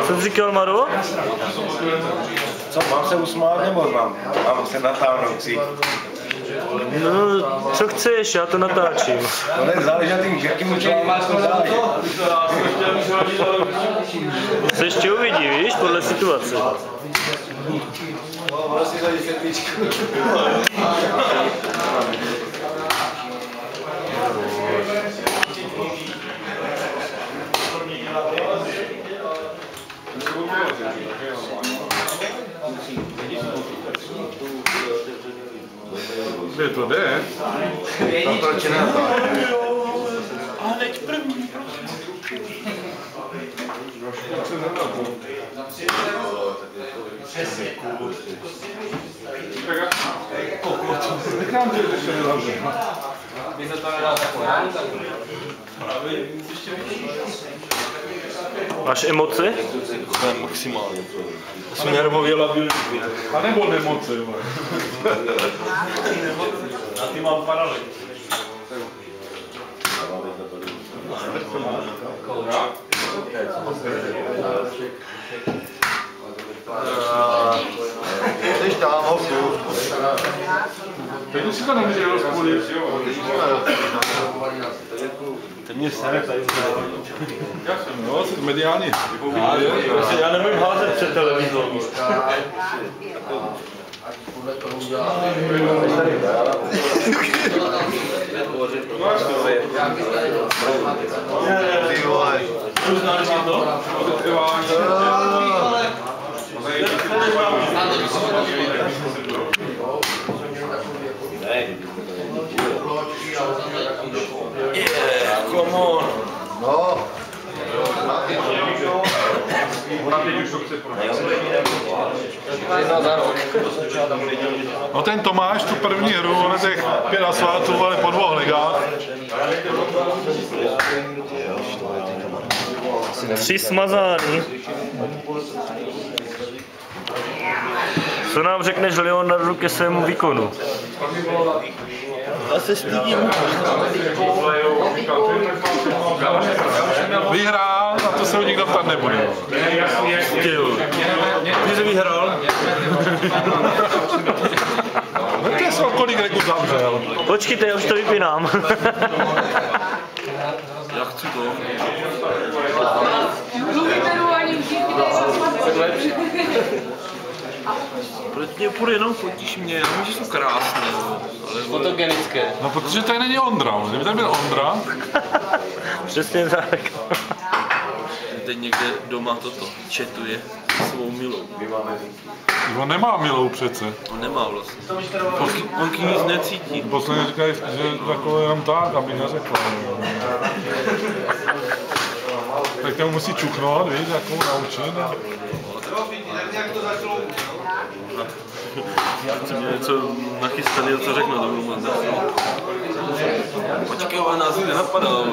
Co jsi říkal, Maro? Co, mám se usmát nebo mám se natáhnout si? No, co chceš, já to natáčím. To nezáleží na tím, jakým článku to záleží. Se ještě uvidí, víš, podle situace. Kde to jde? Tam proč ne to? A hned první. Máš emoce? To je maximálně. Jsem nervově labilní. A nebo nemoce, A ty mám paralyz. Jdeš tam, hochu. Teď si to nemůže rozpůlit. Ty mě sere tady. No, jsi mediální. Já nemůžu házet před televizorem. Uznáš to? Come on. No. No ten Tomáš tu první hru, on je těch 5 asfaltů, ale po 2 ligách. 3 smazání. Co nám řekneš, Leonardo, ke svému výkonu? Já se stydím. Vyhrál, na to se ho nikdo ptát nebude. Ty jsi vyhrál? Víte, jsem kolik reků zavřel. Počkejte, já už to vypínám. Já chci to. Proč mě půjde jenom fotíš mě? Já vím, že jsou krásné. Ale Fotogenické. No protože tady není Ondra, kdyby tady byl Ondra. Přesně tak. teď někde doma toto četuje svou milou. On nemá milou přece. On nemá vlastně. On k ní nic necítí. Posledně říkají, že takové jenom tak, aby neřekla. Tak tomu musí čuknout, víš, jakou naučit. Chci mě něco nachystaný, co řeknu do moment. Počkej, ale nás nenapadalo.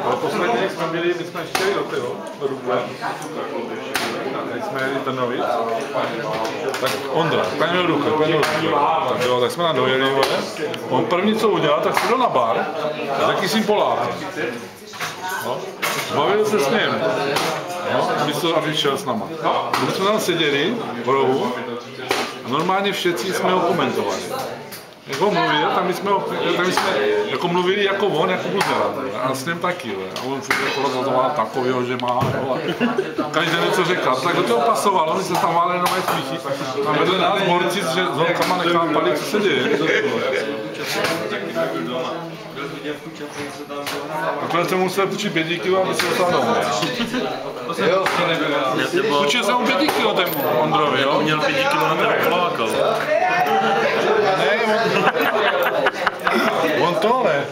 Ale posledně jsme byli, my jsme ještě do toho, do Rukle. Teď jsme jeli Trnovic. Tak Ondra, ten do Rukle, tak jo, tak jsme tam dojeli, on první co udělal, tak šel na bar a taky si jim poláp. No, bavil se s ním. No, místo, aby šel s náma. My jsme tam seděli v rohu a normálně všichni jsme ho komentovali. Jak ho mluvil, tam jsme jako mluvili jako on, jako Buzera. A s ním taky. A on jako rozhodoval takovýho, že má. Každý něco řekl. Tak do toho pasovalo, my jsme tam máli jenom smíchy. A vedle nás borci s holkama nechápali, co se děje. Nakonec jsem musel půjčit 5 kg, aby se dostal domů. Půjčil jsem mu 5 kg tému Ondrovi, jo? Měl 5 kg na tebe plákal. Ne, on tohle.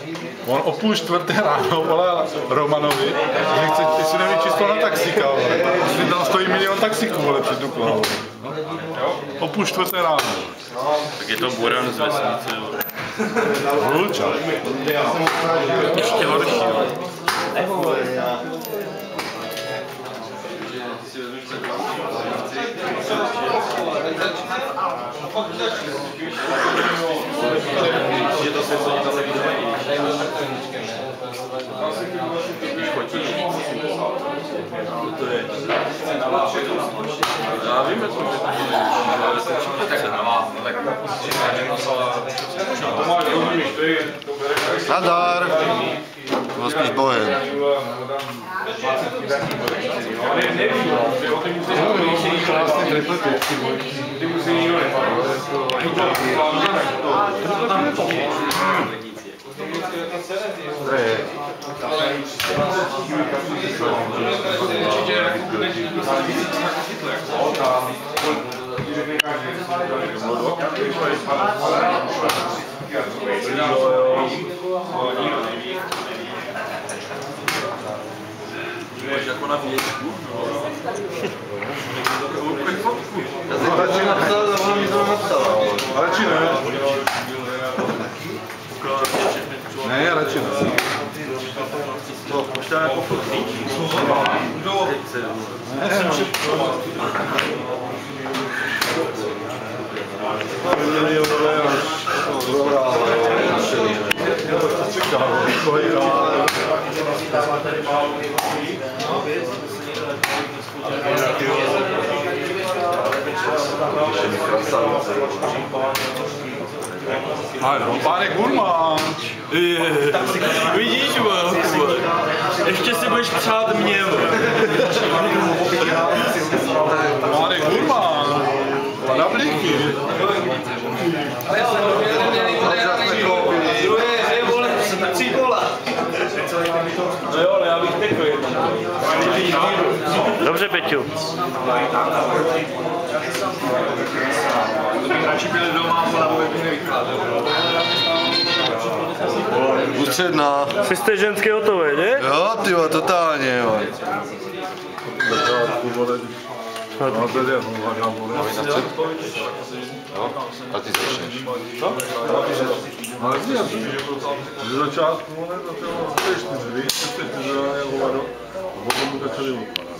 On o 3:30 ráno volal Romanovi, že chce, jestli neví čisto na taxíka, jestli tam stojí milion taxíků, vole, před Duklou. O 3:30 ráno. Tak je to Buran z vesnice, jo. Hulča. Ještě horší, jo. Když fotíš. To je. Já vím, že to Nadar! To byl spíš bohem. Krásný triplety. Ty musí nikdo jako na věčku. Já si radši napsal, ale ona mi to napsala. Radši ne. Ne, radši ne. To možná jako fotlík. Ano, pane Gurmán. Vidíš, vole, ještě si budeš přát mě, vole. Pane Gurmán. Rablíky. No jo, ale já bych tekl jednou. Dobře, Peťu. Radši byli doma, ale bych nevykládal. Ústředná. Jste ženský hotové, ne? Jo, tyjo, totálně, jo. No, tady je hovada, vole. Jo, a ty začneš. Co? Ale ze začátku, vole, do toho chceš ty dvě, ty je hovado. A potom bude celý odpadat.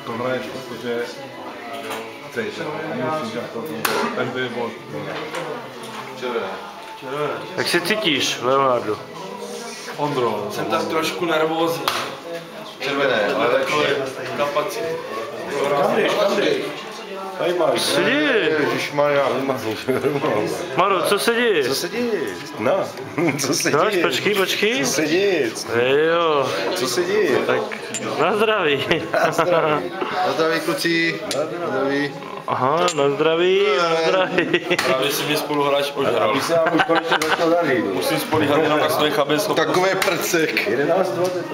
To hraješ, protože chceš, nemusíš dělat to, ten by byl. Jak se cítíš, Leonardo? Ondro. Jsem tak trošku nervózní. Červené, ale lepší. Kapacity. Kam jdeš? Tady máš. Co se děje? Ježišmarja. Maro, co se děje? Co se děje? No, co se Dáš, děje? počkej. Co se děje? Jo, Co se děje? tak na zdraví. Na zdraví, kluci. Na zdraví. Aha, na zdraví. Právě si mě spoluhráč ožral. Když se nám už konečně začal dařit. Musím spolíhat jenom na svoje chabesko. Takový prcek. 11, 20.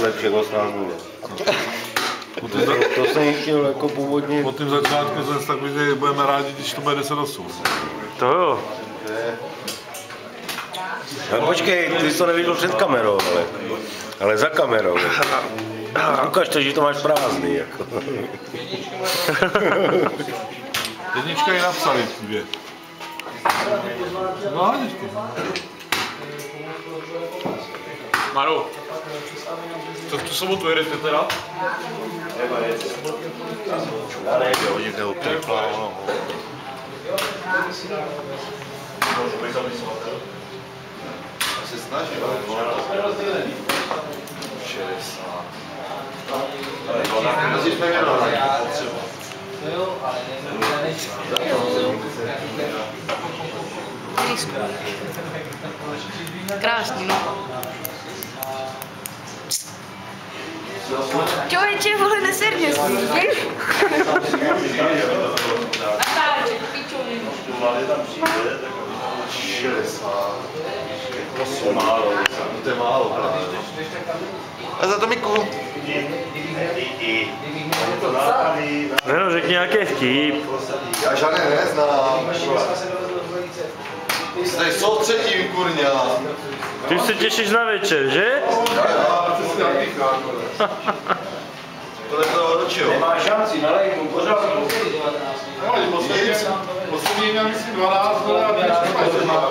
Lepší 18 0. To jsem chtěl jako původně. Po tím začátku jsem tak viděl, že budeme rádi, když to bude 10-8. To jo. No, počkej, ty jsi to neviděl před kamerou, ale za kamerou. Ukaž to, že to máš prázdný. Jako. Jednička je napsali dvě. No, jedničky. Maro, co v tu sobotu jedete teda? Oni jde od tripla, ono. Já se snažím, ale ono. 60. Mezi jsme měli potřebu. Krásný, no. Člověče, vole, neserně víš? Natáček, pičovinu. 60. To je málo právě. A za to Miku. No, řekni nějaký vtip. Já žádný neznám. Jsi tady soustředím, kurňa. Ty už se těšíš na večer, že? Tohle to do čeho? Nemá šanci, nalej mu pořád. Poslední měl myslím 12 let a teď má.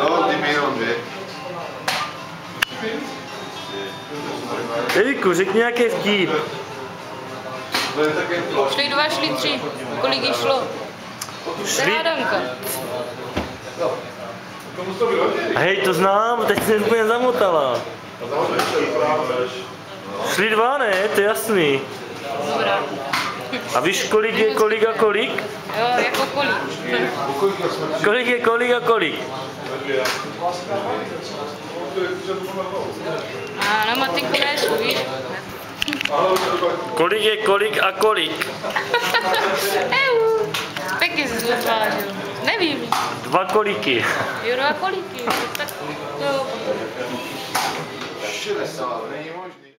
Jo, ty mi jenom dvě. Eviku, řekni nějaký vtip. Šli 2, šli 3. Kolik jí šlo? Zádanka. Hej, to znám, teď jsi úplně zamotala. Šli dva, ne? To je jasný. Dobrá. A víš, kolik je kolik a kolik? Jo, jako kolik. Kolik je kolik a kolik? A na matiku nejsou, víš? Kolik je kolik a kolik? Pěkně jsi to zvážil. Nevím. Dva koliky. Jo, a koliky. Tak jo. 60, není možný.